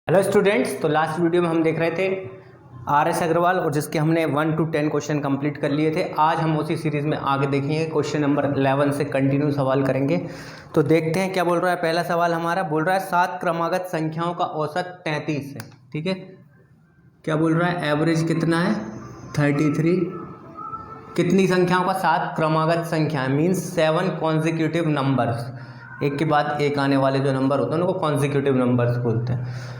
Hello students, तो last video में हम देख रहे थे आर.एस. अग्रवाल और जिसके हमने 1 to 10 क्वेश्चन कंप्लीट कर लिए थे। आज हम उसी सीरीज़ में आगे देखेंगे, क्वेश्चन नंबर 11 से कंटिन्यू सवाल करेंगे। तो देखते हैं क्या बोल रहा है। पहला सवाल हमारा बोल रहा है 7 क्रमागत संख्याओं का औसत 33 है। ठीक है, क्या बोल रहा है, एवरेज कितना है 33। कितनी संख्याओं का, 7 क्रमागत संख्याएं, मीन्स 7 कॉन्जिक्यूटिव नंबर्स, एक के बाद एक आने वाले जो नंबर होते हैं उनको कॉन्जिक्यूटिव नंबर्स बोलते हैं।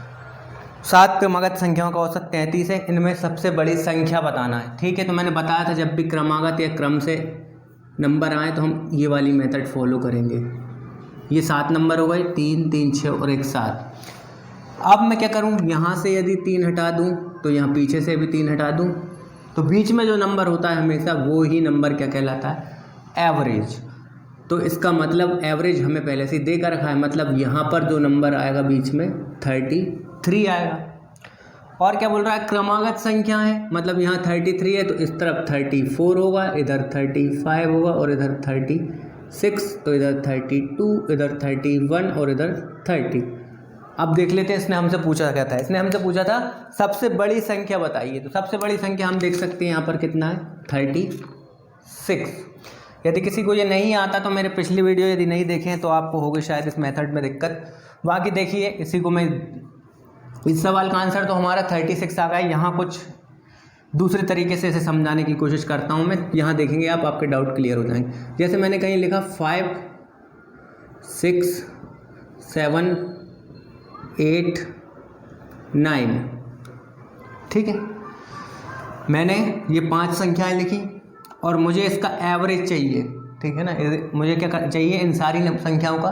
7 क्रमागत संख्याओं का औसत 33 है। इनमें सबसे बड़ी संख्या बताना है। ठीक है, तो मैंने बताया था जब भी क्रमागत या क्रम से नंबर आए तो हम ये वाली मेथड फॉलो करेंगे। ये 7 नंबर हो गए, 3, 3, 6 और 1 7। अब मैं क्या करूँ, यहाँ से यदि 3 हटा दूँ तो यहाँ पीछे से भी 3 हटा दूँ, तो बीच में जो नंबर होता है हमेशा वो ही नंबर क्या कहलाता है, एवरेज। तो इसका मतलब एवरेज हमें पहले से दे कर रखा है, मतलब यहाँ पर जो नंबर आएगा बीच में 33 आएगा। और क्या बोल रहा है, क्रमागत संख्या है, मतलब यहाँ 33 है तो इस तरफ 34 होगा, इधर 35 होगा और इधर 36, तो इधर 32, इधर 31 और इधर 30। अब देख लेते हैं इसने हमसे पूछा क्या था। इसने हमसे पूछा था सबसे बड़ी संख्या बताइए। तो सबसे बड़ी संख्या हम देख सकते हैं यहाँ पर कितना है, 36। यदि किसी को ये नहीं आता तो मेरे पिछली वीडियो यदि नहीं देखे हैं तो आपको होगी शायद इस मेथड में दिक्कत। बाकी देखिए, इसी को मैं, इस सवाल का आंसर तो हमारा 36 आ गया। यहाँ कुछ दूसरे तरीके से इसे समझाने की कोशिश करता हूँ मैं, यहाँ देखेंगे आप, आपके डाउट क्लियर हो जाएंगे। जैसे मैंने कहीं लिखा 5, 6, 7, 8, 9। ठीक है, मैंने ये 5 संख्याएं लिखी और मुझे इसका एवरेज चाहिए। ठीक है ना, मुझे क्या चाहिए, इन सारी संख्याओं का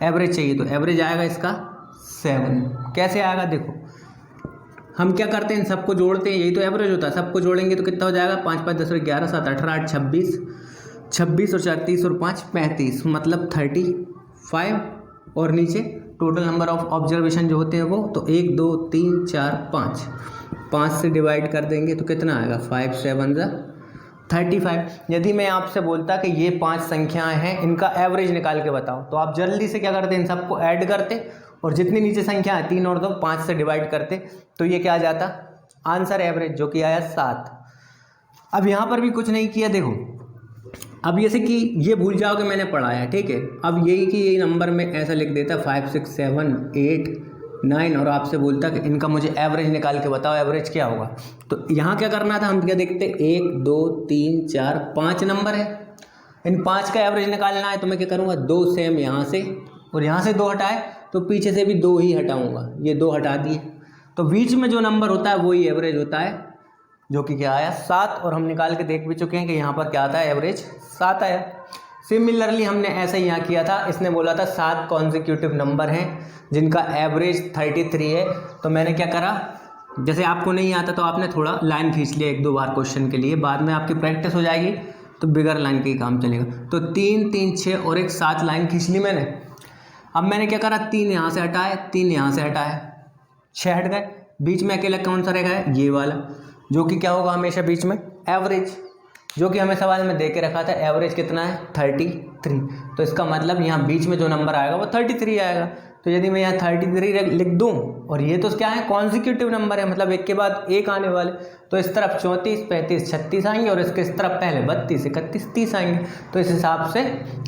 एवरेज चाहिए। तो एवरेज आएगा इसका 7। कैसे आएगा, देखो हम क्या करते हैं, इन सबको जोड़ते हैं, यही तो एवरेज होता है। सबको जोड़ेंगे तो कितना हो जाएगा, 5, 5, 10, 11, 7, 18, 8, 26, 26 और 4, 30 और 5, 35, मतलब 35। और नीचे टोटल नंबर ऑफ ऑब्जर्वेशन जो होते हैं वो, तो 1, 2, 3, 4, 5 से डिवाइड कर देंगे तो कितना आएगा, 5, 7 जा 35। यदि मैं आपसे बोलता कि ये 5 संख्याएं हैं, इनका एवरेज निकाल के बताओ, तो आप जल्दी से क्या करते, इन सबको ऐड करते और जितनी नीचे संख्या है 3 और 2, 5 से डिवाइड करते, तो ये क्या आ जाता, आंसर एवरेज, जो कि आया 7। अब यहाँ पर भी कुछ नहीं किया, देखो अब जैसे कि ये भूल जाओ कि मैंने पढ़ाया, ठीक है। अब यही कि यही नंबर में ऐसा लिख देता 5, 6, 7, 8, 9 और आपसे बोलता कि इनका मुझे एवरेज निकाल के बताओ, एवरेज क्या होगा। तो यहाँ क्या करना था, हम क्या देखते, 1, 2, 3, 4, 5 नंबर है, इन 5 का एवरेज निकालना है। तो मैं क्या करूँगा, 2 सेम यहाँ से और यहाँ से 2 हटाए तो पीछे से भी 2 ही हटाऊँगा, ये 2 हटा दिए, तो बीच में जो नंबर होता है वही एवरेज होता है, जो कि क्या आया, 7। और हम निकाल के देख भी चुके हैं कि यहाँ पर क्या आता है, एवरेज 7 आया। सिमिलरली हमने ऐसा ही यहाँ किया था, इसने बोला था 7 कॉन्जिक्यूटिव नंबर हैं जिनका एवरेज 33 है। तो मैंने क्या करा, जैसे आपको नहीं आता तो आपने थोड़ा लाइन खींच लिया 1-2 बार क्वेश्चन के लिए, बाद में आपकी प्रैक्टिस हो जाएगी तो बिगर लाइन के ही काम चलेगा। तो 3, 3, 6 और 1 7 लाइन खींच ली मैंने। अब मैंने क्या करा, 3 यहाँ से हटाए, 3 यहाँ से हटाए, 6 हट गए, बीच में अकेला कौन सा रह गया, ये वाला, जो कि क्या होगा हमेशा बीच में, एवरेज, जो कि हमें सवाल में दे के रखा था। एवरेज कितना है, 33। तो इसका मतलब यहाँ बीच में जो नंबर आएगा वो 33 आएगा। तो यदि मैं यहाँ 33 लिख दूँ, और ये तो क्या है, कॉन्जिक्यूटिव नंबर है, मतलब एक के बाद एक आने वाले, तो इस तरफ 34, 35, 36 आएंगे और इसके इस तरफ पहले 32, 31, 30 आएंगे। तो इस हिसाब से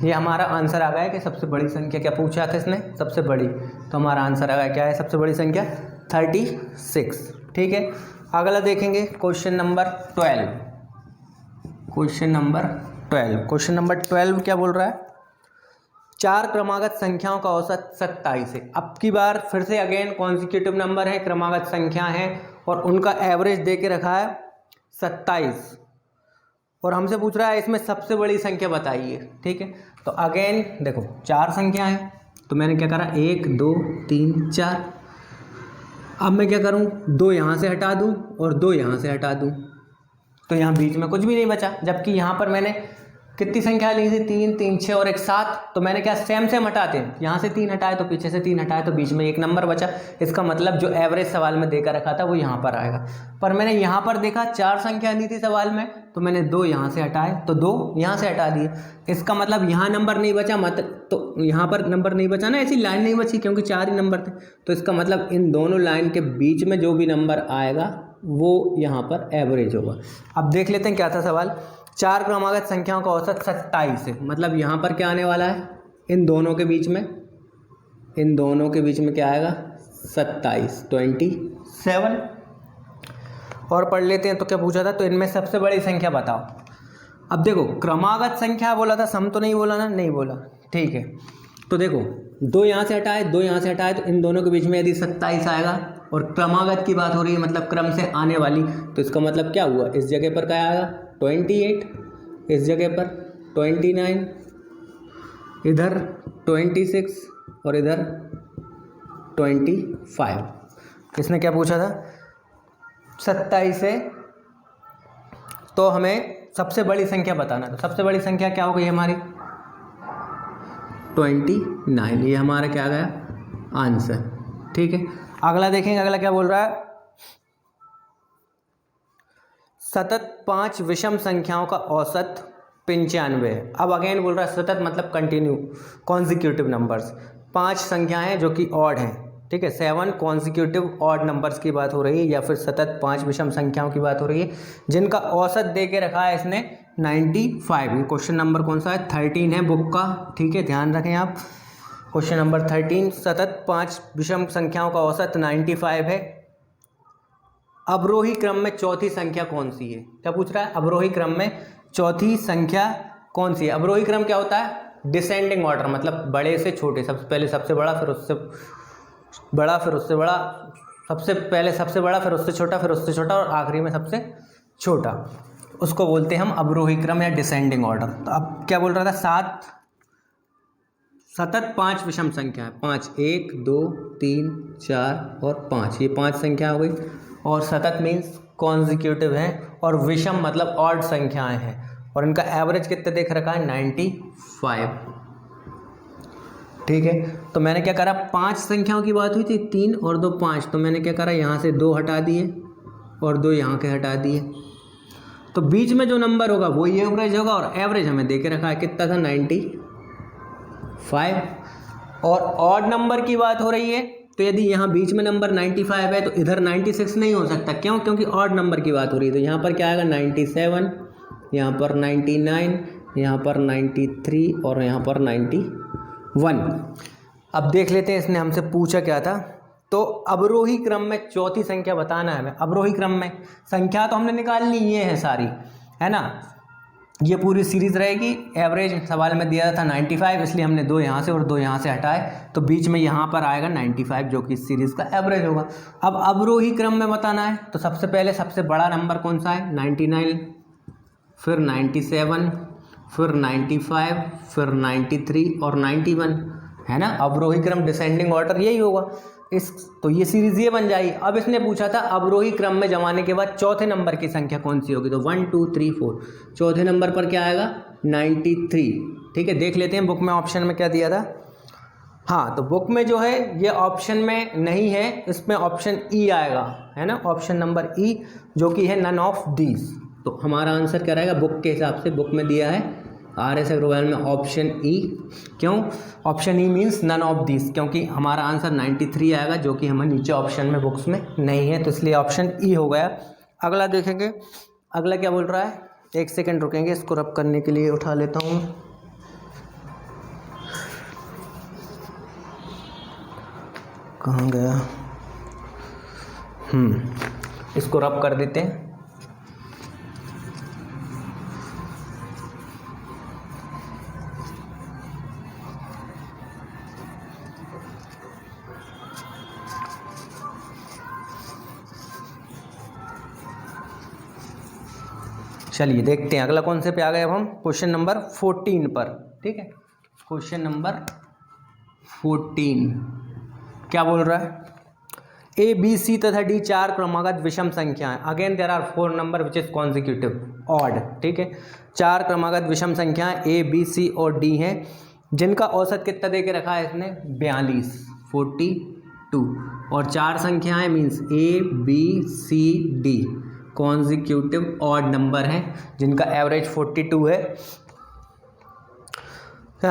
ये हमारा आंसर आ गया कि सबसे बड़ी संख्या, क्या पूछा था इसने, सबसे बड़ी, तो हमारा आंसर आ गया क्या है, सबसे बड़ी संख्या 36। ठीक है, अगला देखेंगे क्वेश्चन नंबर 12। क्वेश्चन नंबर 12 क्या बोल रहा है, 4 क्रमागत संख्याओं का औसत 27 है। अब की बार फिर से अगेन कॉन्जिक्यूटिव नंबर है, क्रमागत संख्या है और उनका एवरेज दे के रखा है 27 और हमसे पूछ रहा है इसमें सबसे बड़ी संख्या बताइए। ठीक है, तो अगेन देखो 4 संख्या है, तो मैंने क्या करा, 1, 2, 3, 4। अब मैं क्या करूं, 2 यहाँ से हटा दूं और 2 यहाँ से हटा दूं, तो यहाँ बीच में कुछ भी नहीं बचा, जबकि यहाँ पर मैंने कितनी संख्या ली थी, 3 3 6 और 1 7। तो मैंने क्या सेम हटाते हैं, यहाँ से 3 हटाए तो पीछे से 3 हटाए तो बीच में 1 नंबर बचा। इसका मतलब जो एवरेज सवाल में देकर रखा था वो यहाँ पर आएगा। पर मैंने यहाँ पर देखा 4 संख्या दी थी सवाल में, तो मैंने 2 यहाँ से हटाए तो 2 यहाँ से हटा दिए। इसका मतलब यहाँ नंबर नहीं बचा, तो यहाँ पर नंबर नहीं बचा ना, ऐसी लाइन नहीं बची क्योंकि 4 ही नंबर थे। तो इसका मतलब इन दोनों लाइन के बीच में जो भी नंबर आएगा वो यहाँ पर एवरेज होगा। अब देख लेते हैं क्या था सवाल। 4 क्रमागत संख्याओं का औसत 27 है, मतलब यहाँ पर क्या आने वाला है, इन दोनों के बीच में क्या आएगा 27 27। और पढ़ लेते हैं तो क्या पूछा था, तो इनमें सबसे बड़ी संख्या बताओ। अब देखो क्रमागत संख्या बोला था, सम तो नहीं बोला ना, नहीं बोला, ठीक है। तो देखो 2 यहाँ से हटाए 2 यहाँ से हटाए तो इन दोनों के बीच में यदि 27 आएगा, और क्रमागत की बात हो रही है मतलब क्रम से आने वाली, तो इसका मतलब क्या हुआ, इस जगह पर क्या आएगा 28, इस जगह पर 29, इधर 26 और इधर 25। इसने क्या पूछा था 27 है, तो हमें सबसे बड़ी संख्या बताना। तो सबसे बड़ी संख्या क्या हो गई हमारी 29, ये हमारा क्या गया आंसर, ठीक है। अगला देखेंगे, अगला क्या बोल रहा है, सतत 5 विषम संख्याओं का औसत 95 है। अब अगेन बोल रहा है सतत मतलब कंटिन्यू, कॉन्जिक्यूटिव नंबर्स, 5 संख्याएं जो कि ऑड हैं, ठीक है। 7 कॉन्जिक्यूटिव ऑड नंबर्स की बात हो रही है, या फिर सतत 5 विषम संख्याओं की बात हो रही है जिनका औसत दे के रखा है इसने 95। ये क्वेश्चन नंबर कौन सा है 13 है बुक का, ठीक है, ध्यान रखें आप। क्वेश्चन नंबर 13, सतत 5 विषम संख्याओं का औसत 95 है। अवरोही क्रम में चौथी संख्या कौन सी है, क्या पूछ रहा है, अवरोही क्रम में चौथी संख्या कौन सी है। अवरोही क्रम क्या होता है, डिसेंडिंग ऑर्डर, मतलब बड़े से छोटे, सबसे पहले सबसे बड़ा, फिर उससे बड़ा, फिर उससे बड़ा, सबसे पहले सबसे बड़ा, फिर उससे छोटा, फिर उससे छोटा, और आखिरी में सबसे छोटा, उसको बोलते हैं हम अवरोही क्रम या डिसेंडिंग ऑर्डर। तो अब क्या बोल रहा था, सतत 5 विषम संख्या है, 5 1 2 3 4 और 5, ये 5 संख्या हो गई। और सतत मीन्स कॉन्जिक्यूटिव है, और विषम मतलब ऑड संख्याएं हैं, और इनका एवरेज कितना देख रखा है 95, ठीक है। तो मैंने क्या करा, 5 संख्याओं की बात हुई थी, 3 और 2 5, तो मैंने क्या करा, यहाँ से 2 हटा दिए और 2 यहाँ के हटा दिए, तो बीच में जो नंबर होगा वो ये एवरेज होगा, और एवरेज हमें दे के रखा है कितना था 95। और ऑड नंबर की बात हो रही है, तो यदि यहाँ बीच में नंबर 95 है तो इधर 96 नहीं हो सकता, क्यों, क्योंकि ऑड नंबर की बात हो रही है। तो यहाँ पर क्या आएगा 97, यहाँ पर 99, यहाँ पर 93 और यहाँ पर 91। अब देख लेते हैं इसने हमसे पूछा क्या था। तो अवरोही क्रम में चौथी संख्या बताना है हमें। अवरोही क्रम में संख्या तो हमने निकाल ली, ये है सारी, है ना, ये पूरी सीरीज रहेगी। एवरेज सवाल में दिया था 95, इसलिए हमने 2 यहाँ से और 2 यहाँ से हटाए, तो बीच में यहाँ पर आएगा 95 जो कि इस सीरीज का एवरेज होगा। अब अवरोही क्रम में बताना है, तो सबसे पहले सबसे बड़ा नंबर कौन सा है 99, फिर 97, फिर 95, फिर 93 और 91, है ना। अवरोही क्रम डिसेंडिंग ऑर्डर यही होगा तो ये सीरीज ये बन जाएगी। अब इसने पूछा था अवरोही क्रम में जमाने के बाद चौथे नंबर की संख्या कौन सी होगी, तो 1 2 3 4, चौथे नंबर पर क्या आएगा 93, ठीक है। देख लेते हैं बुक में ऑप्शन में क्या दिया था। हाँ, तो बुक में जो है ये ऑप्शन में नहीं है, इसमें ऑप्शन ई आएगा, है ना, ऑप्शन नंबर ई, जो कि है नन ऑफ दीज। तो हमारा आंसर क्या रहेगा, बुक के हिसाब से बुक में दिया है RS अग्रवाल में ऑप्शन ई। क्यों option E means none of this, क्योंकि हमारा आंसर 93 आएगा, जो कि हमें नीचे ऑप्शन में बुक्स में नहीं है, तो इसलिए ऑप्शन ई हो गया। अगला देखेंगे, अगला क्या बोल रहा है, 1 सेकंड रुकेंगे, इसको रब करने के लिए उठा लेता हूँ। कहाँ गया, इसको रब कर देते हैं। चलिए देखते हैं अगला कौन से पे आ गए। अब हम क्वेश्चन नंबर 14 पर, ठीक है। क्वेश्चन नंबर 14 क्या बोल रहा है, ए बी सी तथा डी 4 क्रमागत विषम संख्याएं। Again there are 4 number which is consecutive odd. ठीक है, 4 क्रमागत विषम संख्याएं ए बी सी और डी हैं, जिनका औसत कितना दे के रखा है इसने 42 42, और 4 संख्याएं means A B C D consecutive odd number हैं, जिनका एवरेज 42 है,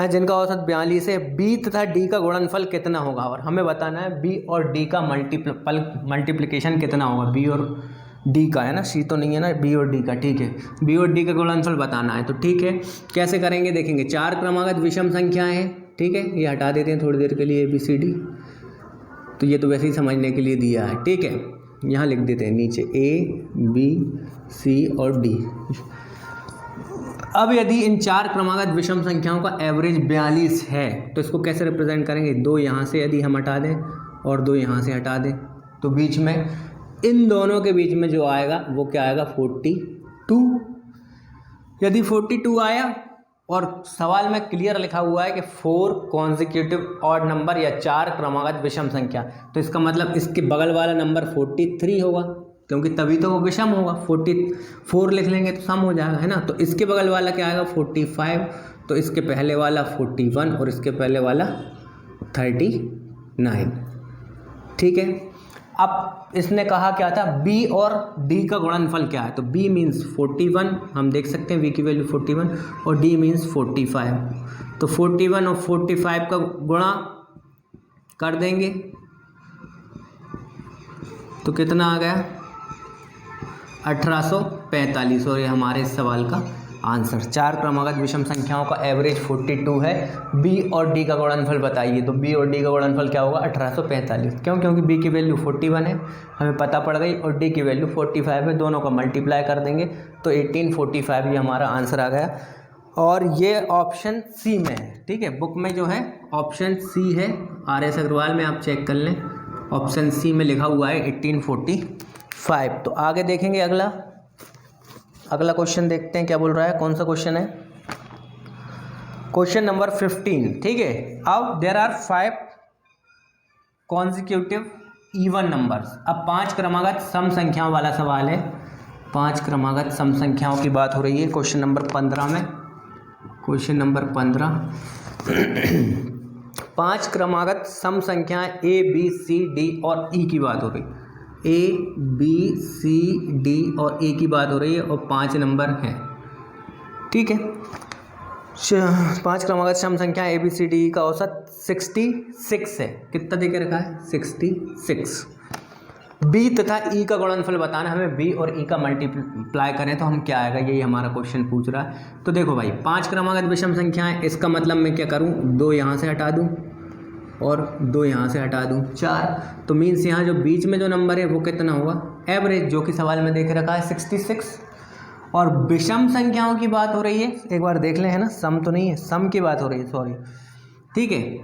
जिनका औसत 42 है। बी तथा डी का गुणनफल कितना होगा, और हमें बताना है बी और डी का मल्टीप्लिकेशन कितना होगा, बी और डी का, है ना, सी तो नहीं है ना, बी और डी का। ठीक है, बी और डी का गुणनफल बताना है। तो ठीक है, कैसे करेंगे देखेंगे। 4 क्रमागत विषम संख्याएं हैं, ठीक है, ये हटा देते हैं थोड़ी देर के लिए ए बी सी डी, तो ये तो वैसे ही समझने के लिए दिया है। ठीक है, यहाँ लिख देते हैं नीचे ए बी सी और डी। अब यदि इन 4 क्रमागत विषम संख्याओं का एवरेज 42 है तो इसको कैसे रिप्रेजेंट करेंगे, 2 यहाँ से यदि हम हटा दें और 2 यहाँ से हटा दें, तो बीच में इन दोनों के बीच में जो आएगा वो क्या आएगा 42। यदि 42 आया और सवाल में क्लियर लिखा हुआ है कि 4 कॉन्जिक्यूटिव ऑड नंबर या 4 क्रमागत विषम संख्या, तो इसका मतलब इसके बगल वाला नंबर 43 होगा, क्योंकि तभी तो वो विषम होगा। 44 लिख लेंगे तो सम हो जाएगा, है ना। तो इसके बगल वाला क्या आएगा 45, तो इसके पहले वाला 41 और इसके पहले वाला 39। ठीक है, अब इसने कहा क्या था, बी और डी का गुणनफल क्या है, तो बी मीन्स 41, हम देख सकते हैं बी की वैल्यू 41, और डी मीन्स 45। तो 41 और 45 का गुणा कर देंगे तो कितना आ गया 1845, और ये हमारे इस सवाल का आंसर। 4 क्रमागत विषम संख्याओं का एवरेज 42 है, बी और डी का गुणनफल बताइए, तो बी और डी का गुणनफल क्या होगा 1845। क्यों, क्योंकि बी की वैल्यू 41 है, हमें पता पड़ गई, और डी की वैल्यू 45 है, दोनों का मल्टीप्लाई कर देंगे तो 1845 ये हमारा आंसर आ गया। और ये ऑप्शन सी में है। ठीक है, बुक में जो है ऑप्शन सी है, RS अग्रवाल में आप चेक कर लें, ऑप्शन सी में लिखा हुआ है 1845। तो आगे देखेंगे अगला क्वेश्चन देखते हैं क्या बोल रहा है, कौन सा क्वेश्चन है, क्वेश्चन नंबर 15। ठीक है, अब there are 5 consecutive even numbers. अब 5 क्रमागत सम संख्याओं वाला सवाल है, 5 क्रमागत सम संख्याओं की बात हो रही है क्वेश्चन नंबर 15 में। क्वेश्चन नंबर 15 5 क्रमागत सम संख्याएं ए बी सी डी और ई की बात हो रही है, ए बी सी डी और ए की बात हो रही है, और 5 नंबर हैं। ठीक है, 5 क्रमागत सम संख्या ए बी सी डी का औसत 66 है। कितना दे के रखा है 66। बी तथा ई का गुणनफल बताना, हमें बी और ई का मल्टीप्लाई करें तो हम क्या आएगा, यही हमारा क्वेश्चन पूछ रहा है। तो देखो भाई 5 क्रमागत विषम संख्याएं, इसका मतलब मैं क्या करूं, 2 यहाँ से हटा दूं और 2 यहाँ से हटा दूं, 4। तो मीन्स यहाँ जो बीच में जो नंबर है वो कितना होगा एवरेज, जो कि सवाल में देख रखा है 66। और विषम संख्याओं की बात हो रही है, एक बार देख लें, है ना, सम तो नहीं है, सम की बात हो रही है, सॉरी। ठीक है,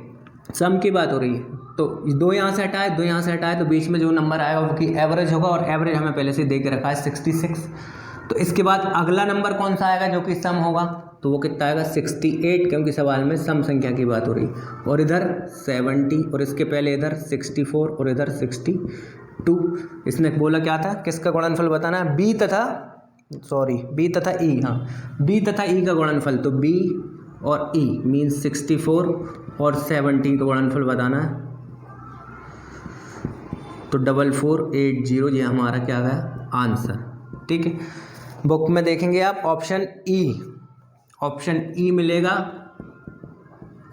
सम की बात हो रही है, तो 2 यहाँ से हटाए 2 यहाँ से हटाए, तो बीच में जो नंबर आएगा वो कि एवरेज होगा, और एवरेज हमें पहले से दे के रखा है 66। तो इसके बाद अगला नंबर कौन सा आएगा जो कि सम होगा, तो वो कितना आएगा 68, क्योंकि सवाल में सम संख्या की बात हो रही है। और इधर 70, और इसके पहले इधर 64 और इधर 62। इसने बोला क्या था, किसका गुणनफल बताना है, बी तथा ई, हाँ बी तथा ई का गुणनफल। तो बी और ई मीन्स 64 और 70 का गुणनफल बताना है, तो 4480 ये हमारा क्या गया आंसर। ठीक है, बुक में देखेंगे आप ऑप्शन ई मिलेगा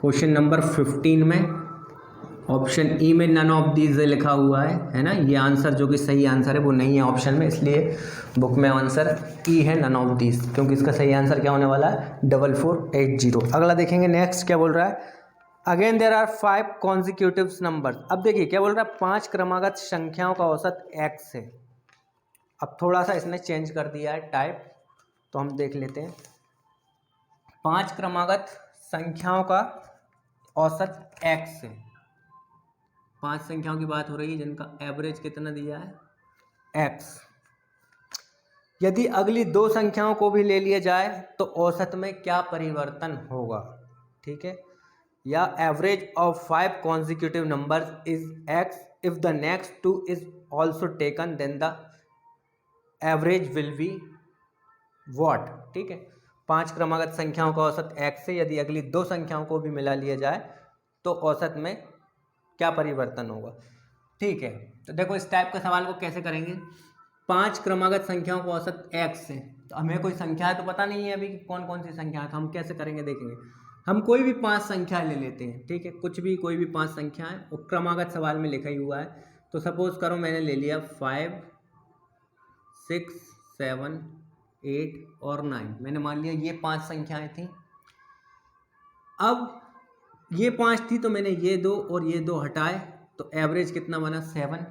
क्वेश्चन नंबर 15 में। ऑप्शन ई में नन ऑफ दीज लिखा हुआ है ना, ये आंसर जो कि सही आंसर है वो नहीं है ऑप्शन में, इसलिए बुक में आंसर ई है नन ऑफ दीज, क्योंकि इसका सही आंसर क्या होने वाला है 4480। अगला देखेंगे नेक्स्ट क्या बोल रहा है, again there are 5 consecutive numbers. अब देखिए क्या बोल रहा है, 5 क्रमागत संख्याओं का औसत x है। अब थोड़ा सा इसने चेंज कर दिया है टाइप, तो हम देख लेते हैं। 5 क्रमागत संख्याओं का औसत x है, 5 संख्याओं की बात हो रही है जिनका एवरेज कितना दिया है x। यदि अगली 2 संख्याओं को भी ले लिया जाए तो औसत में क्या परिवर्तन होगा। ठीक है, या average of 5 consecutive numbers is x if the next two is also taken then the average will be what. ठीक है, 5 क्रमागत संख्याओं का औसत x से यदि अगली 2 संख्याओं को भी मिला लिया जाए तो औसत में क्या परिवर्तन होगा। ठीक है, तो देखो इस टाइप के सवाल को कैसे करेंगे। 5 क्रमागत संख्याओं का औसत x से, तो हमें कोई संख्या है तो पता नहीं है अभी कि कौन कौन सी संख्या है, तो हम कैसे करेंगे देखेंगे। हम कोई भी 5 संख्या ले लेते हैं, ठीक है, कुछ भी कोई भी 5 संख्या है और क्रमागत सवाल में लिखा ही हुआ है। तो सपोज करो मैंने ले लिया 5, 6, 7, 8 और 9, मैंने मान लिया ये 5 संख्याएं थी। अब ये 5 थी तो मैंने ये 2 और ये 2 हटाए, तो एवरेज कितना बना 7,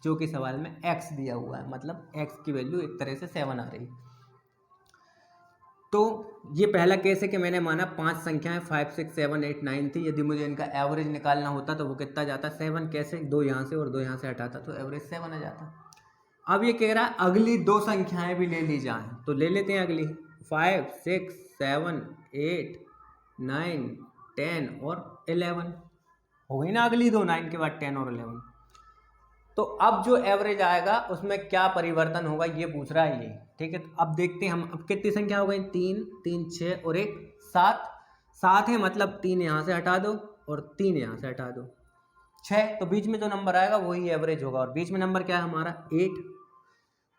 जो कि सवाल में x दिया हुआ है, मतलब x की वैल्यू एक तरह से 7 आ रही। तो ये पहला केस है कि मैंने माना 5 संख्याएं 5, 6, 7, 8, 9 थी, यदि मुझे इनका एवरेज निकालना होता तो वो कितना जाता 7, कैसे 2 यहाँ से और 2 यहाँ से हटाता तो एवरेज 7 आ जाता। अब ये कह रहा है अगली 2 संख्याएं भी ले ली जाएं, तो ले लेते हैं अगली 5, 6, 7, 8, 9, 10 और 11 हो गई ना अगली 2, 9 के बाद 10 और 11। तो अब जो एवरेज आएगा उसमें क्या परिवर्तन होगा ये पूछ रहा है ये। ठीक है, तो अब देखते हैं हम, अब कितनी संख्या हो गई 3, 3, 6 और 1 7, 7 है, मतलब 3 यहाँ से हटा दो और 3 यहाँ से हटा दो 6, तो बीच में जो नंबर आएगा वही एवरेज होगा। और बीच में नंबर क्या है हमारा 8।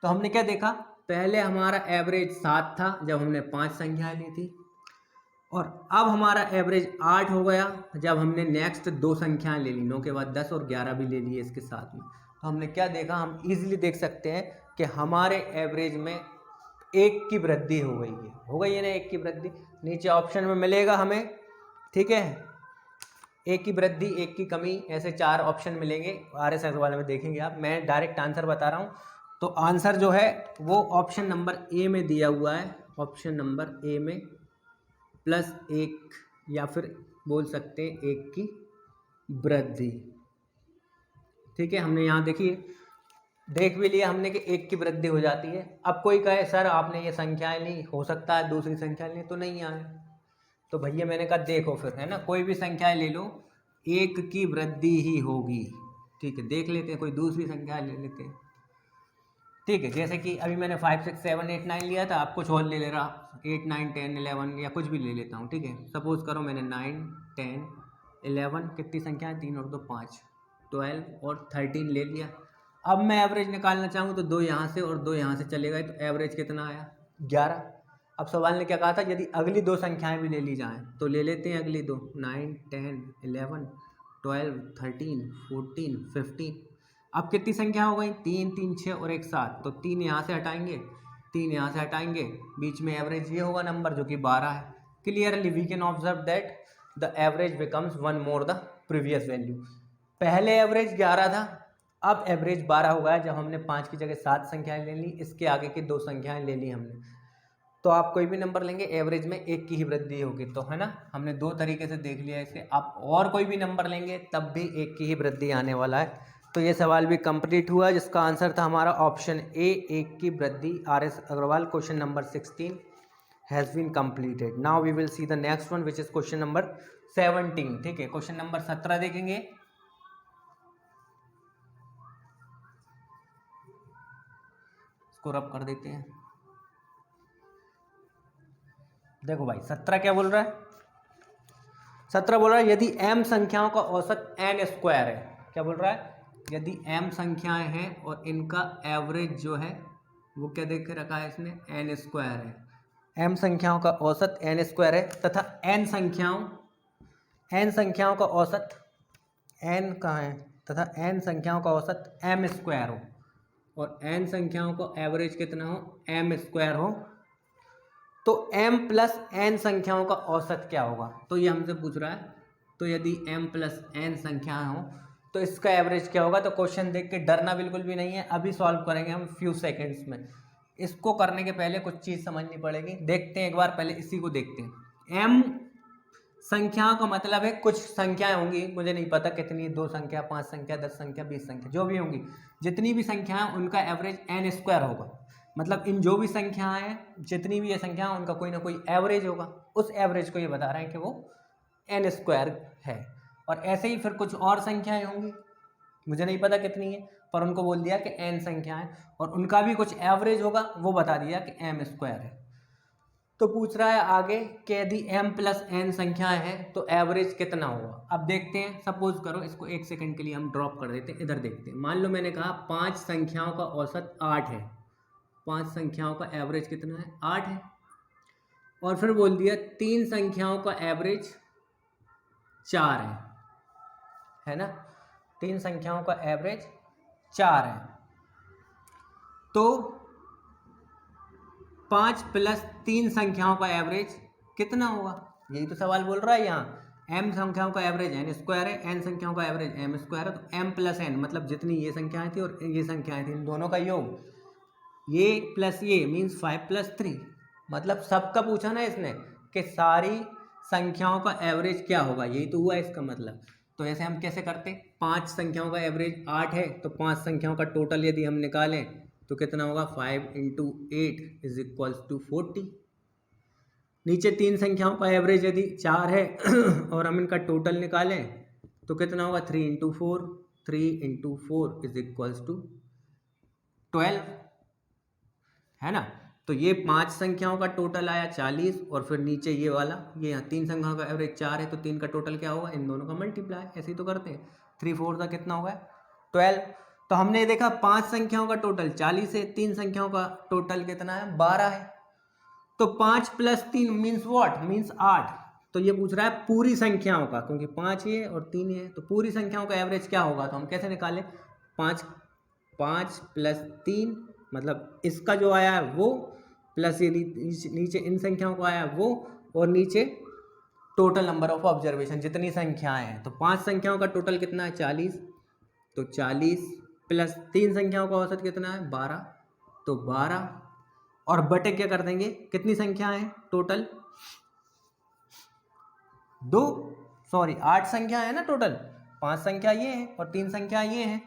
तो हमने क्या देखा, पहले हमारा एवरेज 7 था जब हमने 5 संख्याएं ली थी, और अब हमारा एवरेज 8 हो गया जब हमने नेक्स्ट 2 संख्याएं ले ली, 9 के बाद 10 और 11 भी ले लिए इसके साथ में। तो हमने क्या देखा, हम इजीली देख सकते हैं कि हमारे एवरेज में 1 की वृद्धि हो गई है ना 1 की वृद्धि, नीचे ऑप्शन में मिलेगा हमें। ठीक है, 1 की वृद्धि, 1 की कमी, ऐसे 4 ऑप्शन मिलेंगे RS वाले में देखेंगे आप। मैं डायरेक्ट आंसर बता रहा हूँ, तो आंसर जो है वो ऑप्शन नंबर ए में दिया हुआ है, ऑप्शन नंबर ए में +1, या फिर बोल सकते हैं 1 की वृद्धि। ठीक है, हमने यहाँ देखिए देख भी लिया हमने कि 1 की वृद्धि हो जाती है। अब कोई कहे सर आपने ये संख्याएं ली, हो सकता है दूसरी संख्या ली तो नहीं आए, तो भैया मैंने कहा देखो फिर, है ना, कोई भी संख्याएं ले लो 1 की वृद्धि ही होगी। ठीक है, देख लेते हैं कोई दूसरी संख्या ले लेते हैं। ठीक है, जैसे कि अभी मैंने 5, 6, 7, 8, 9 लिया था, आप कुछ और ले ले रहा 8, 9, 10, 11 या कुछ भी ले लेता हूँ। ठीक है, सपोज करो मैंने 9, 10, 11 कितनी संख्या है 3 और 2 5, 12 और 13 ले लिया। अब मैं एवरेज निकालना चाहूँ तो 2 यहाँ से और 2 यहाँ से चले गए, तो एवरेज कितना आया 11। अब सवाल ने क्या कहा था, यदि अगली 2 संख्याएं भी ले ली जाएं, तो ले लेते हैं अगली 2, 9, 10, 11, 12, 13, 14, 15। अब कितनी संख्या हो गई 3, 3, 6 और 1 7, तो 3 यहाँ से हटाएंगे, 3 यहाँ से हटाएंगे, बीच में एवरेज ये होगा नंबर जो कि 12 है। Clearly we can observe that the average becomes 1 more the previous value. पहले एवरेज 11 था, अब एवरेज 12 हो गया जब हमने 5 की जगह 7 संख्याएं ले ली, इसके आगे की 2 संख्याएं ले ली हमने। तो आप कोई भी नंबर लेंगे एवरेज में 1 की ही वृद्धि होगी, तो है ना, हमने 2 तरीके से देख लिया इसे। आप और कोई भी नंबर लेंगे तब भी 1 की ही वृद्धि आने वाला है। तो ये सवाल भी कंप्लीट हुआ, जिसका आंसर था हमारा ऑप्शन ए 1 की वृद्धि। RS Agarwal question number 16 has been completed. Now we will see the next one which is question number 17। ठीक है, क्वेश्चन नंबर 17 देखेंगे। इसको रब कर देते हैं। देखो भाई 17 क्या बोल रहा है, 17 बोल रहा है यदि m संख्याओं का औसत n स्क्वायर है। क्या बोल रहा है, यदि m संख्याएं हैं और इनका एवरेज जो है वो क्या देख के रखा है इसने n स्क्वायर है। m संख्याओं का औसत n स्क्वायर है तथा n संख्याओं का औसत n कहाँ है, तथा n संख्याओं का औसत m स्क्वायर हो और n संख्याओं का एवरेज कितना हो m स्क्वायर हो, तो m प्लस n संख्याओं का औसत क्या होगा। तो ये हमसे पूछ रहा है, तो यदि m प्लस n संख्याएं हो तो इसका एवरेज क्या होगा। तो क्वेश्चन देख के डरना बिल्कुल भी नहीं है, अभी सॉल्व करेंगे हम फ्यू सेकंड्स में। इसको करने के पहले कुछ चीज़ समझनी पड़ेगी। देखते हैं एक बार पहले इसी को देखते हैं। m संख्याओं का मतलब है कुछ संख्याएं होंगी, मुझे नहीं पता कितनी, 2 संख्या, 5 संख्या, 10 संख्या, 20 संख्या, जो भी होंगी, जितनी भी संख्याएं उनका एवरेज n स्क्वायर होगा। मतलब इन जो भी संख्याएं हैं, जितनी भी ये संख्या उनका कोई ना कोई एवरेज होगा, उस एवरेज को ये बता रहे हैं कि वो n स्क्वायर है। और ऐसे ही फिर कुछ और संख्याएं होंगी, मुझे नहीं पता कितनी है, पर उनको बोल दिया कि n संख्या है और उनका भी कुछ एवरेज होगा, वो बता दिया कि m² है। तो पूछ रहा है आगे कि यदि m+n संख्याएं हैं तो एवरेज कितना होगा। अब देखते हैं, सपोज करो इसको 1 सेकंड के लिए हम ड्रॉप कर देते हैं, इधर देखते हैं। मान लो मैंने कहा 5 संख्याओं का औसत 8 है, 5 संख्याओं का एवरेज कितना है, 8 है। और फिर बोल दिया 3 संख्याओं का एवरेज 4 है ना, 3 संख्याओं का एवरेज 4 है। तो 5 + 3 संख्याओं का एवरेज कितना होगा, यही तो सवाल बोल रहा है। यहाँ m संख्याओं का एवरेज n² है, n संख्याओं का एवरेज m² है, तो m+n मतलब जितनी ये संख्याएं थी और ये संख्याएं थी, इन दोनों का योग, ये प्लस ये मीन्स 5 + 3, मतलब सबका पूछा ना इसने कि सारी संख्याओं का एवरेज क्या होगा, यही तो हुआ इसका मतलब। तो ऐसे हम कैसे करते, 5 संख्याओं का एवरेज 8 है, तो 5 संख्याओं का टोटल यदि हम निकालें तो कितना होगा, 5 × 8 = 40। नीचे 3 संख्याओं का एवरेज यदि 4 है और हम इनका टोटल निकालें तो कितना होगा, 3 × 4, 3 × 4 = 12, है ना। तो ये 5 संख्याओं का टोटल आया 40 और फिर नीचे ये वाला, ये यहाँ 3 संख्याओं का एवरेज 4 है, तो 3 का टोटल क्या होगा, इन दोनों का मल्टीप्लाई, ऐसे ही तो करते हैं। 3 4 का कितना होगा, 12। तो हमने देखा 5 संख्याओं का टोटल 40 है, 3 संख्याओं का टोटल कितना है, 12 है। तो 5 + 3 मीन्स व्हाट, मीन्स 8। तो ये पूछ रहा है पूरी संख्याओं का, क्योंकि 5 ये और 3 ये, तो पूरी संख्याओं का एवरेज क्या होगा। तो हम कैसे निकालें, 5 + 3 मतलब इसका जो आया है वो, प्लस ये नीचे इन संख्याओं को आया वो, और नीचे टोटल नंबर ऑफ ऑब्जर्वेशन जितनी संख्याएं हैं। तो 5 संख्याओं का टोटल कितना है, 40, तो 40 + 3 संख्याओं का औसत कितना है, 12, तो 12 और बटे क्या कर देंगे, कितनी संख्याएं हैं टोटल, 8 संख्या है ना टोटल, 5 संख्या ये है और 3 संख्या ये है,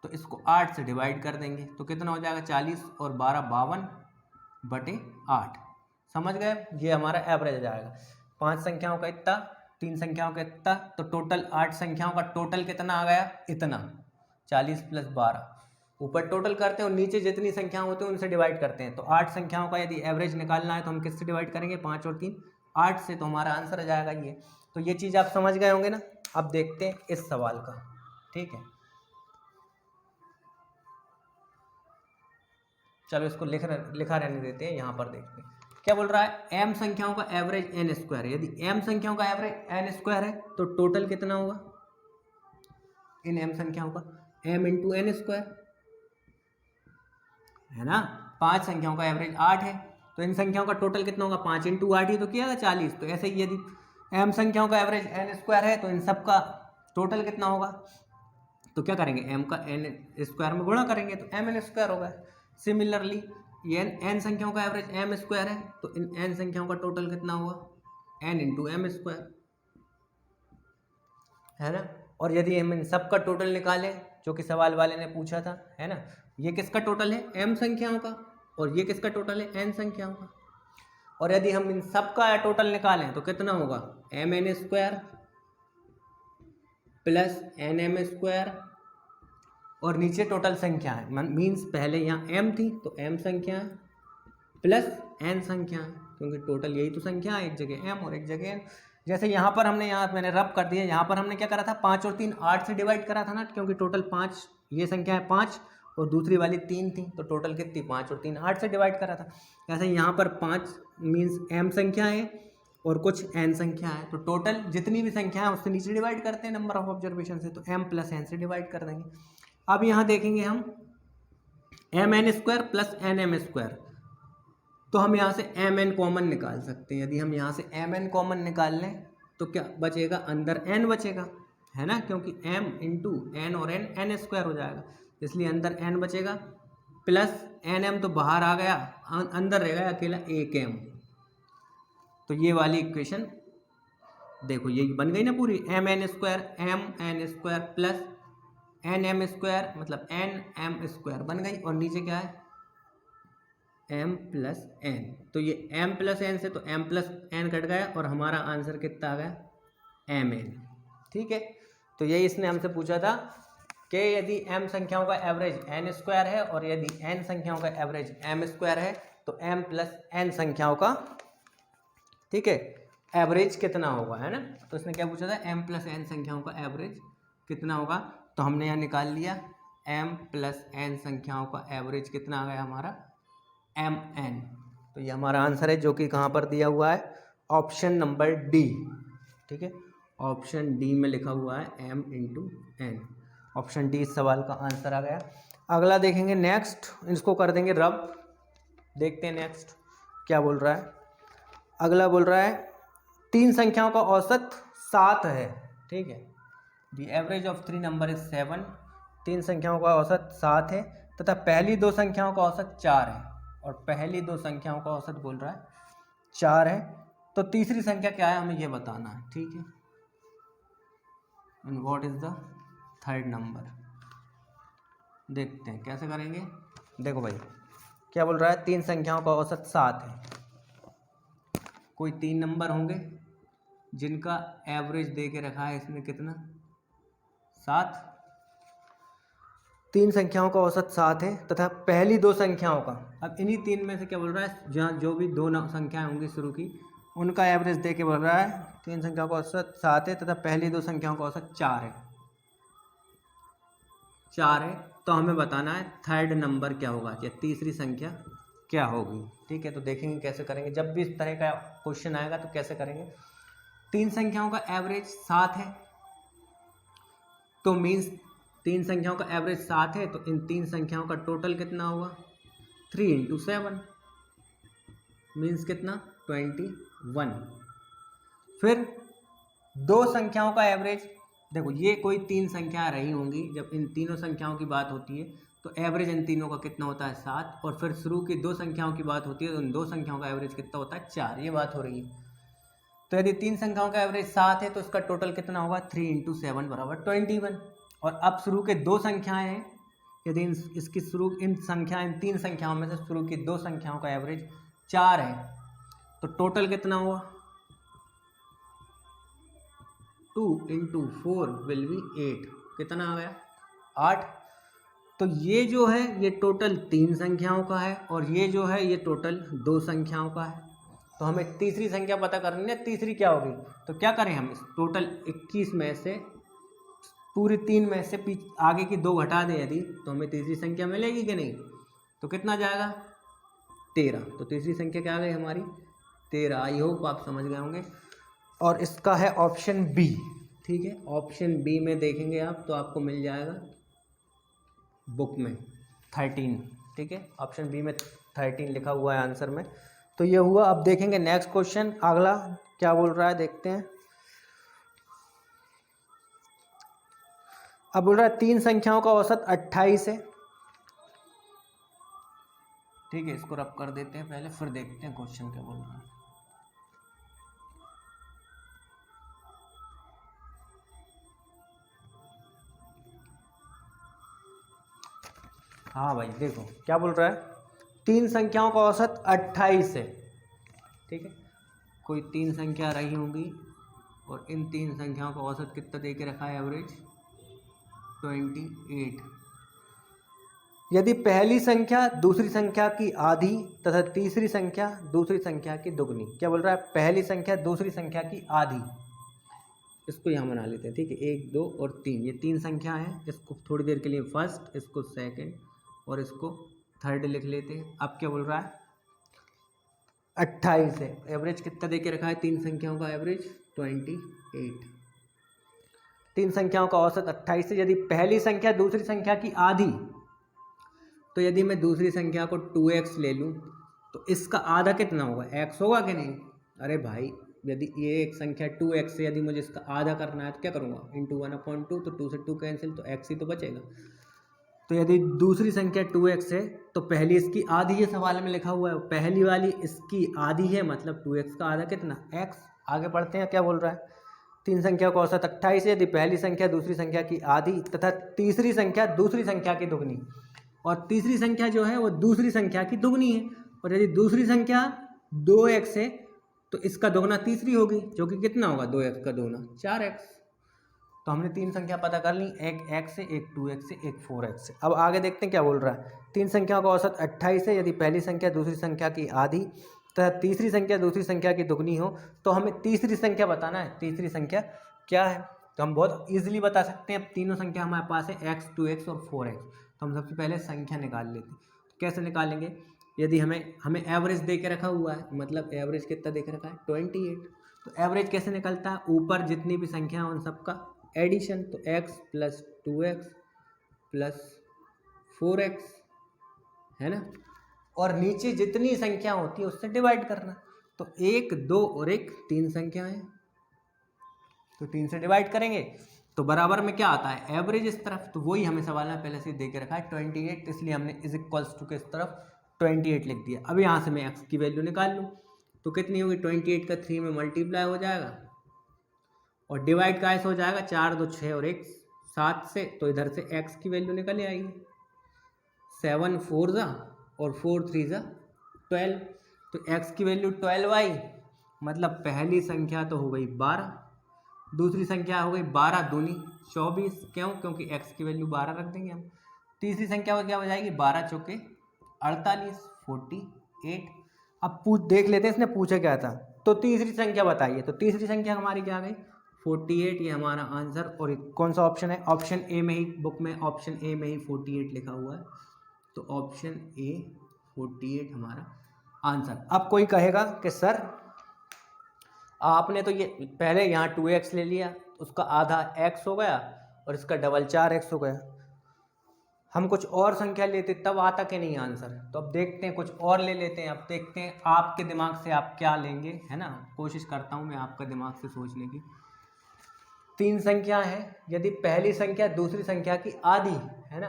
तो इसको 8 से डिवाइड कर देंगे तो कितना हो जाएगा, 40 और 12 52/8। समझ गए, ये हमारा एवरेज आ जाएगा। 5 संख्याओं का इतना, 3 संख्याओं का इतना, तो टोटल 8 संख्याओं का टोटल कितना आ गया, इतना, 40 + 12। ऊपर टोटल करते हैं और नीचे जितनी संख्या होती है उनसे डिवाइड करते हैं। तो 8 संख्याओं का यदि एवरेज निकालना है तो हम किससे डिवाइड करेंगे, 5 और 3 8 से, तो हमारा आंसर आ जाएगा ये। तो ये चीज़ आप समझ गए होंगे ना। अब देखते हैं इस सवाल का, ठीक है। चलो इसको लिखा रहने देते हैं, यहाँ पर देखते हैं क्या बोल रहा है। m संख्याओं का एवरेज n² है, यदि m संख्याओं का एवरेज n² है तो टोटल कितना होगा इन m संख्याओं का, m × n², है ना। 5 संख्याओं का एवरेज 8 है, तो इन संख्याओं का टोटल कितना होगा, 5 × 8 ही तो किया था 40। तो ऐसे ही यदि m संख्याओं का एवरेज n² है तो इन सब का टोटल कितना होगा, तो क्या करेंगे, m का n² में गुणा करेंगे तो mn² होगा। सिमिलरली ये n संख्याओं का एवरेज m² है, तो इन n संख्याओं का टोटल कितना होगा, n × m², है ना। और यदि हम इन सब का टोटल निकालें जो कि सवाल वाले ने पूछा था, है ना, ये किसका टोटल है, m संख्याओं का, और ये किसका टोटल है, n संख्याओं का। और यदि हम इन सब का टोटल निकालें तो कितना होगा, mn² + nm² और नीचे टोटल संख्या है, मीन्स पहले यहाँ m थी तो m संख्या प्लस n संख्या, क्योंकि टोटल यही तो संख्या है, एक जगह m और एक जगह n। जैसे यहाँ पर मैंने रब कर दिया, यहाँ पर हमने क्या करा था, 5 और 3 8 से डिवाइड करा था ना, क्योंकि टोटल 5 ये संख्या है 5 और दूसरी वाली 3 थी, तो टोटल कितनी, 5 और 3 8 से डिवाइड करा था। ऐसे यहाँ पर 5 मीन्स m संख्या है और कुछ n संख्या है, तो टोटल जितनी भी संख्या है उससे नीचे डिवाइड करते हैं नंबर ऑफ ऑब्जर्वेशन से, तो m + n से डिवाइड कर देंगे। अब यहाँ देखेंगे हम mn² + nm², तो हम यहाँ से mn कॉमन निकाल सकते हैं। यदि हम यहाँ से mn कॉमन निकाल लें तो क्या बचेगा, अंदर n बचेगा, है ना, क्योंकि m × n और n हो जाएगा, इसलिए अंदर n बचेगा, प्लस nm तो बाहर आ गया, अंदर रह गया अकेला 1m। तो ये वाली इक्वेशन देखो ये बन गई ना पूरी, mn² प्लस nm² मतलब nm² बन गई, और नीचे क्या है, m + n। तो ये m + n से तो m + n कट गया और हमारा आंसर कितना आ गया, mn। ठीक है, तो यही इसने हमसे पूछा था कि यदि m संख्याओं का एवरेज n स्क्वायर है और यदि n संख्याओं का एवरेज m स्क्वायर है तो m प्लस n संख्याओं का, ठीक है, एवरेज कितना होगा, है ना। तो इसने क्या पूछा था, m प्लस n संख्याओं का एवरेज कितना होगा। तो हमने यहाँ निकाल लिया m प्लस n संख्याओं का एवरेज कितना आ गया हमारा, mn। तो ये हमारा आंसर है जो कि कहाँ पर दिया हुआ है, ऑप्शन नंबर डी, ठीक है, ऑप्शन डी में लिखा हुआ है m into n। Option D इस सवाल का आंसर आ गया। अगला देखेंगे नेक्स्ट, इसको कर देंगे रब, देखते हैं नेक्स्ट क्या बोल रहा है। अगला बोल रहा है 3 संख्याओं का औसत 7 है, ठीक है, the average of 3 number is 7। 3 संख्याओं का औसत 7 है तथा पहली 2 संख्याओं का औसत 4 है, और पहली 2 संख्याओं का औसत बोल रहा है 4 है। तो तीसरी संख्या क्या है हमें ये बताना है, ठीक है। And what is the third number, देखते हैं कैसे करेंगे। देखो भाई क्या बोल रहा है, 3 संख्याओं का औसत 7 है, कोई 3 नंबर होंगे जिनका एवरेज दे के रखा है इसमें कितना, 7। 3 संख्याओं का औसत 7 है तथा पहली 2 संख्याओं का, अब इन्हीं 3 में से क्या बोल रहा है, जहाँ जो भी 2 संख्याएं होंगी शुरू की उनका एवरेज दे के बोल रहा है 3 संख्याओं का औसत 7 है तथा पहली 2 संख्याओं का औसत 4 है, 4 है। तो हमें बताना है थर्ड नंबर क्या होगा या तीसरी संख्या क्या होगी, ठीक है। तो देखेंगे कैसे करेंगे, जब भी इस तरह का क्वेश्चन आएगा तो कैसे करेंगे। 3 संख्याओं का एवरेज 7 है तो मीन्स 3 संख्याओं का एवरेज 7 है तो इन 3 संख्याओं का टोटल कितना होगा, 3 इंटू 7 मीन्स कितना, 21। फिर 2 संख्याओं का एवरेज, देखो ये कोई 3 संख्या रही होंगी, जब इन तीनों संख्याओं की बात होती है तो एवरेज इन तीनों का कितना होता है, 7, और फिर शुरू की 2 संख्याओं की बात होती है तो इन 2 संख्याओं का एवरेज कितना होता है, 4, ये बात हो रही है। तो यदि 3 संख्याओं का एवरेज 7 है तो इसका टोटल कितना होगा, 3 इंटू 7 बराबर 21। और अब शुरू के 2 संख्याएं हैं, यदि इसकी शुरू इन 3 संख्याओं में से शुरू की 2 संख्याओं का एवरेज 4 है तो टोटल कितना हुआ, 2 इंटू 4 विल बी 8, कितना आ गया, 8। तो ये जो है ये टोटल 3 संख्याओं का है और ये जो है ये टोटल 2 संख्याओं का है। तो हमें तीसरी संख्या पता करनी है, तीसरी क्या होगी। तो क्या करें हम, इस टोटल 21 में से पूरी 3 में से आगे की 2 घटा दें यदि, तो हमें तीसरी संख्या मिलेगी कि नहीं। तो कितना जाएगा, 13। तो तीसरी संख्या क्या आ गई हमारी, 13। आई होप आप समझ गए होंगे। और इसका है ऑप्शन बी, ठीक है, ऑप्शन बी में देखेंगे आप तो आपको मिल जाएगा बुक में 13, ठीक है, ऑप्शन बी में 13 लिखा हुआ है आंसर में। तो ये हुआ। अब देखेंगे नेक्स्ट क्वेश्चन, अगला क्या बोल रहा है देखते हैं। अब बोल रहा है 3 संख्याओं का औसत 28 है, ठीक है, इसको रब कर देते हैं पहले, फिर देखते हैं क्वेश्चन क्या बोल रहा है। हाँ भाई देखो क्या बोल रहा है, 3 संख्याओं का औसत 28 है, ठीक है, कोई 3 संख्या रही होंगी और इन 3 संख्याओं का औसत कितना दे के रखा है, एवरेज 28। यदि पहली संख्या दूसरी संख्या की आधी तथा तीसरी संख्या दूसरी संख्या की दुगनी, क्या बोल रहा है, पहली संख्या दूसरी संख्या की आधी, इसको यहाँ बना लेते हैं, ठीक है, 1 2 और 3, ये 3 संख्या है, इसको थोड़ी देर के लिए फर्स्ट, इसको सेकंड और इसको थर्ड लिख लेते हैं। अब क्या बोल रहा है, 28 है, एवरेज कितना दे के रखा है, 3 संख्याओं का एवरेज 28। 3 संख्याओं का औसत 28 है। यदि पहली संख्या दूसरी संख्या की आधी, तो यदि मैं दूसरी संख्या को 2x ले लूँ तो इसका आधा कितना होगा, x होगा कि नहीं। अरे भाई यदि ये एक संख्या 2x है, यदि मुझे इसका आधा करना है तो क्या करूँगा, इंटू 1/2, तो 2 से 2 कैंसिल, तो x ही तो बचेगा। तो यदि दूसरी संख्या 2x है तो पहली इसकी आधी, ये सवाल में लिखा हुआ है, पहली वाली इसकी आधी है, मतलब 2x का आधा कितना, x। आगे बढ़ते हैं, क्या बोल रहा है, 3 संख्या का औसत 28 है, यदि पहली संख्या दूसरी संख्या की आधी तथा तीसरी संख्या दूसरी संख्या की दुगनी, और तीसरी संख्या जो है वो दूसरी संख्या की दुगनी है, और यदि दूसरी संख्या 2x है तो इसका दोगुना तीसरी होगी, जो कि कितना होगा, 2x का दोगुना 4x। तो हमने 3 संख्या पता कर ली, एक x से, एक 2x से, एक 4x से। अब आगे देखते हैं क्या बोल रहा है। 3 संख्याओं का औसत 28 है यदि पहली संख्या दूसरी संख्या की आधी तथा तीसरी संख्या दूसरी संख्या की दुगनी हो। तो हमें तीसरी संख्या बताना है, तीसरी संख्या क्या है। तो हम बहुत ईजिली बता सकते हैं। अब तीनों संख्या हमारे पास है x, 2x और 4x। तो हम सबसे पहले संख्या निकाल लेते हैं। तो कैसे निकालेंगे, यदि हमें एवरेज दे के रखा हुआ है, मतलब एवरेज कितना दे के रखा है 28। तो एवरेज कैसे निकलता है, ऊपर जितनी भी संख्या है उन सबका एडिशन। तो x plus 2x plus 4x है ना, और नीचे जितनी संख्या होती है उससे डिवाइड करना। तो 1, 2 और 1 3 संख्या है, तो 3 से डिवाइड करेंगे तो बराबर में क्या आता है, एवरेज इस तरफ। तो वही हमें सवाल में पहले से दे के रखा है 28, इसलिए हमने इज इक्वल्स टू के इस तरफ 28 लिख दिया। अब यहाँ से मैं x की वैल्यू निकाल लूँ तो कितनी होगी, 28 का 3 में मल्टीप्लाई हो जाएगा और डिवाइड का ऐसे हो जाएगा 4, 2, 6 और 1 7 से। तो इधर से x की वैल्यू निकल आएगी 7 4 जा और 4 3 जा 12। तो x की वैल्यू 12 आई, मतलब पहली संख्या तो हो गई 12, दूसरी संख्या हो गई 12 दूनी 24। क्यों, क्योंकि x की वैल्यू 12 रख देंगे हम। तीसरी संख्या क्या हो जाएगी, 12 चौके 48 48। अब देख लेते हैं इसने पूछा क्या था। तो तीसरी संख्या बताइए। तो तीसरी संख्या हमारी क्या आ गई 48, ये हमारा आंसर। और कौन सा ऑप्शन है, ऑप्शन ए में ही, बुक में ऑप्शन ए में ही 48 लिखा हुआ है। तो ऑप्शन ए 48 हमारा आंसर। अब कोई कहेगा कि सर आपने तो ये पहले यहाँ 2x ले लिया, उसका आधा x हो गया और इसका डबल 4x हो गया। हम कुछ और संख्या लेते तब आता कि नहीं आंसर। तो अब देखते हैं, कुछ और ले लेते हैं। अब देखते हैं आपके दिमाग से आप क्या लेंगे, है ना। कोशिश करता हूँ मैं आपका दिमाग से सोचने की। 3 संख्या है, यदि पहली संख्या दूसरी संख्या की आधी है ना,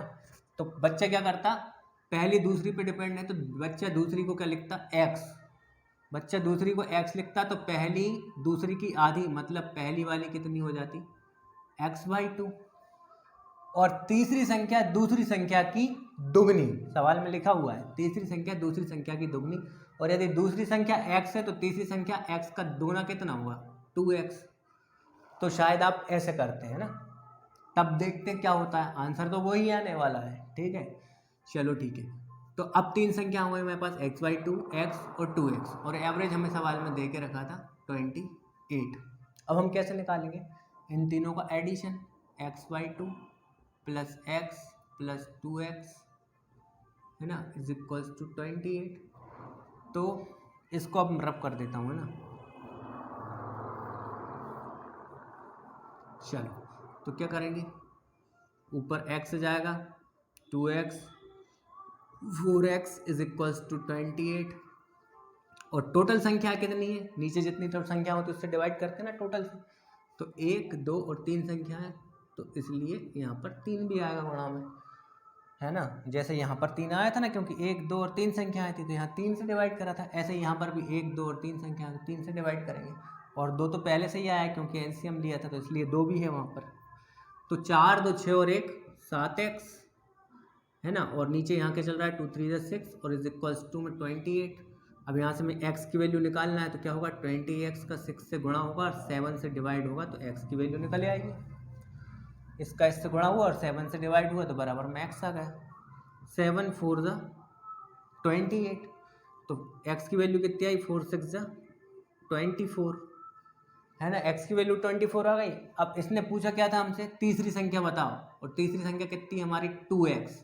तो बच्चा क्या करता, पहली दूसरी पे डिपेंड है तो बच्चा दूसरी को क्या लिखता, x। बच्चा दूसरी को x लिखता तो पहली दूसरी की आधी मतलब पहली वाली कितनी हो जाती, x/2। और तीसरी संख्या दूसरी संख्या की दुगनी, सवाल में लिखा हुआ है तीसरी संख्या दूसरी संख्या की दुगनी। और यदि दूसरी संख्या x है तो तीसरी संख्या x का दुगना कितना होगा, 2x। तो शायद आप ऐसे करते हैं ना, तब देखते हैं क्या होता है। आंसर तो वही आने वाला है, ठीक है। चलो ठीक है। तो अब 3 संख्या हुए मेरे पास x/2, x और 2x, और एवरेज हमें सवाल में दे के रखा था 28। अब हम कैसे निकालेंगे इन तीनों का addition, x/2 plus x plus 2x है ना इज इक्वल्स टू 28। तो इसको अब रब कर देता हूँ, है ना। चलो तो क्या करेंगे, ऊपर x जाएगा 2x 4x is equals to 28। और टोटल संख्या कितनी है, नीचे जितनी टोटल संख्या होती है उससे डिवाइड करते हैं ना टोटल से। तो 1, 2 और 3 संख्या है, तो इसलिए यहाँ पर 3 भी आएगा गुणा में, है ना। जैसे यहाँ पर 3 आया था ना, क्योंकि 1, 2 और 3 संख्या आई थी तो यहाँ 3 से डिवाइड करा था। ऐसे यहाँ पर भी 1, 2 और 3 संख्या है तो 3 से डिवाइड करेंगे। और 2 तो पहले से ही आया क्योंकि एलसीएम लिया था तो इसलिए 2 भी है वहाँ पर। तो 4, 2, 6 और 1 7x है ना। और नीचे यहाँ क्या चल रहा है 2, 3 6 और इज इक्वल्स टू में 28। अब यहाँ से मैं x की वैल्यू निकालना है तो क्या होगा, 20x का 6 से गुणा होगा और 7 से डिवाइड होगा तो x की वैल्यू निकल आएगी। इसका इससे गुणा हुआ और 7 से डिवाइड हुआ तो बराबर में x आ गया। 7 4 जा 28, तो x की वैल्यू कितनी आई, 4 6 जा 24 है ना। x की वैल्यू 24 आ गई। अब इसने पूछा क्या था हमसे, तीसरी संख्या बताओ, और तीसरी संख्या कितनी हमारी 2x।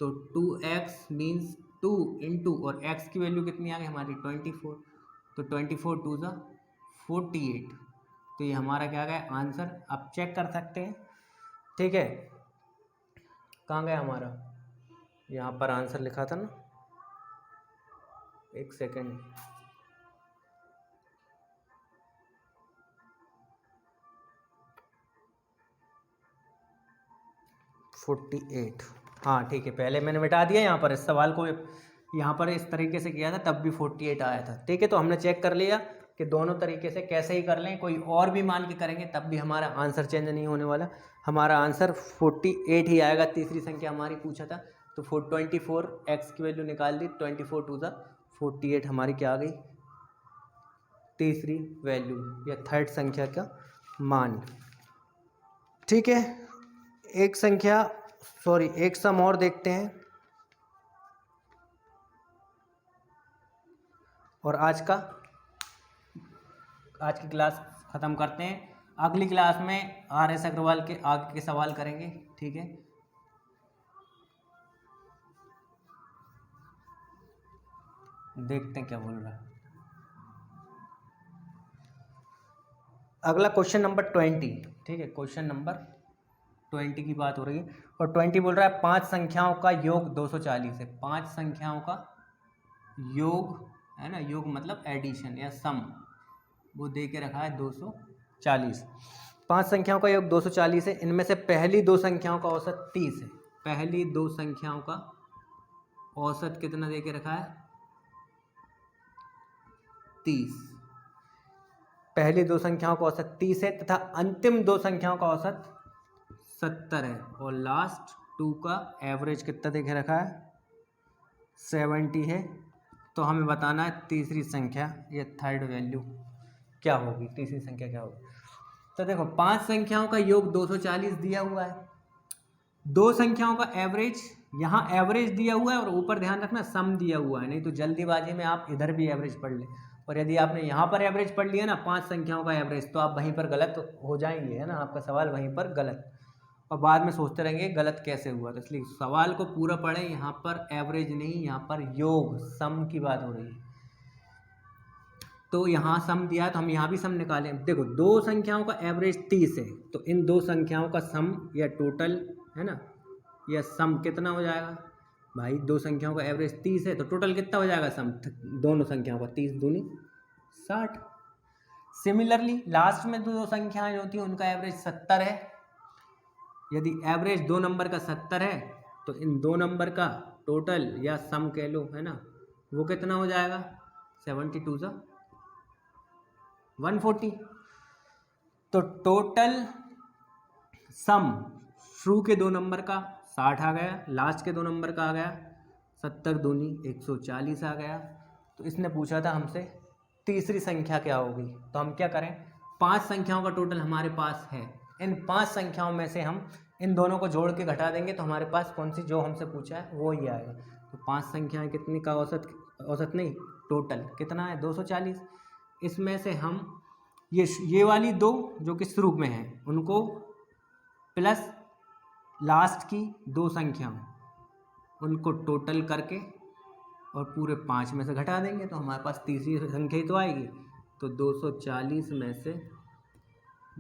तो 2x मीन्स 2 इंटू, और x की वैल्यू कितनी आ गई हमारी 24। तो 24 2 जा 48। तो ये हमारा क्या गया आंसर, आप चेक कर सकते हैं, ठीक है। कहाँ गया हमारा, यहाँ पर आंसर लिखा था ना, एक सेकेंड, $48। हाँ ठीक है, पहले मैंने मिटा दिया यहाँ पर, इस सवाल को यहाँ पर इस तरीके से किया था तब भी 48 आया था, ठीक है। तो हमने चेक कर लिया कि दोनों तरीके से कैसे ही कर लें, कोई और भी मान के करेंगे तब भी हमारा आंसर चेंज नहीं होने वाला। हमारा आंसर 48 ही आएगा। तीसरी संख्या हमारी पूछा था तो 24, x की वैल्यू निकाल दी, 24 2 जा 48 हमारी क्या आ गई, तीसरी वैल्यू या थर्ड संख्या का मान। ठीक है, एक सम और देखते हैं और आज की क्लास ख़त्म करते हैं। अगली क्लास में RS अग्रवाल के आगे के सवाल करेंगे। ठीक है, देखते हैं क्या बोल रहा है। अगला क्वेश्चन नंबर 20। ठीक है, क्वेश्चन नंबर 20 की बात हो रही है और 20 बोल रहा है 5 संख्याओं का योग 240 है। 5 संख्याओं का योग है ना, योग मतलब एडिशन या सम, वो दे के रखा है 240। 5 संख्याओं का योग 240 है। इनमें से पहली 2 संख्याओं का औसत 30 है। पहली 2 संख्याओं का औसत कितना दे के रखा है? 30। पहली 2 संख्याओं का औसत 30 है तथा अंतिम 2 संख्याओं का औसत 70 है और लास्ट 2 का एवरेज कितना दे के रखा है? 70 है। तो हमें बताना है तीसरी संख्या या थर्ड वैल्यू क्या होगी, तीसरी संख्या क्या होगी। तो देखो 5 संख्याओं का योग 240 दिया हुआ है, 2 संख्याओं का एवरेज, यहाँ एवरेज दिया हुआ है और ऊपर ध्यान रखना सम दिया हुआ है, नहीं तो जल्दीबाजी में आप इधर भी एवरेज पढ़ लें। और यदि आपने यहाँ पर एवरेज पढ़ लिया ना 5 संख्याओं का एवरेज, तो आप वहीं पर गलत हो जाएंगे, है ना, आपका सवाल वहीं पर गलत, और बाद में सोचते रहेंगे गलत कैसे हुआ। तो इसलिए सवाल को पूरा पढ़ें, यहाँ पर एवरेज नहीं, यहाँ पर योग सम की बात हो रही है। तो यहाँ सम दिया है तो हम यहाँ भी सम निकालें। देखो 2 संख्याओं का एवरेज 30 है, तो इन 2 संख्याओं का सम या टोटल, है ना, या सम कितना हो जाएगा भाई? 2 संख्याओं का एवरेज 30 है तो टोटल कितना हो जाएगा सम दोनों संख्याओं का? 30 दूनी 60। सिमिलरली लास्ट में 2 संख्याएं होती हैं उनका एवरेज 70 है। यदि एवरेज 2 नंबर का 70 है तो इन 2 नंबर का टोटल या सम कह लो, है ना, वो कितना हो जाएगा? 72 × 140। तो टोटल सम शुरू के 2 नंबर का 60 आ गया, लास्ट के 2 नंबर का आ गया 70 दूनी 140 आ गया। तो इसने पूछा था हमसे तीसरी संख्या क्या होगी, तो हम क्या करें, 5 संख्याओं का टोटल हमारे पास है, इन 5 संख्याओं में से हम इन दोनों को जोड़ के घटा देंगे तो हमारे पास कौन सी जो हमसे पूछा है वो ही आएगा। तो 5 संख्याएं कितनी का औसत नहीं, टोटल कितना है? 240। इसमें से हम ये वाली 2 जो कि शुरू में हैं उनको प्लस लास्ट की 2 संख्याओं, उनको टोटल करके और पूरे 5 में से घटा देंगे तो हमारे पास तीसरी संख्या ही तो आएगी। तो 240 में से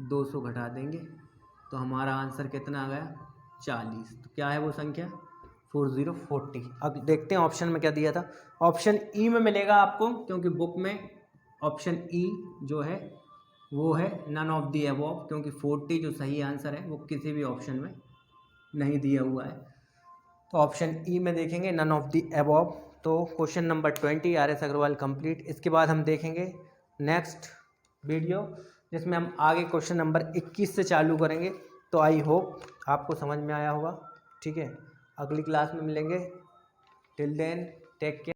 200 घटा देंगे तो हमारा आंसर कितना आ गया? 40। तो क्या है वो संख्या? 4040। अब देखते हैं ऑप्शन में क्या दिया था। ऑप्शन ई में मिलेगा आपको, क्योंकि बुक में ऑप्शन ई जो है वो है नन ऑफ दी अबव, क्योंकि 40 जो सही आंसर है वो किसी भी ऑप्शन में नहीं दिया हुआ है। तो ऑप्शन ई में देखेंगे नन ऑफ दी अबव। तो question number 20 RS Agarwal complete. इसके बाद हम देखेंगे नेक्स्ट वीडियो जिसमें हम आगे क्वेश्चन नंबर 21 से चालू करेंगे। तो आई होप आपको समझ में आया होगा। ठीक है, अगली क्लास में मिलेंगे। Till then take care.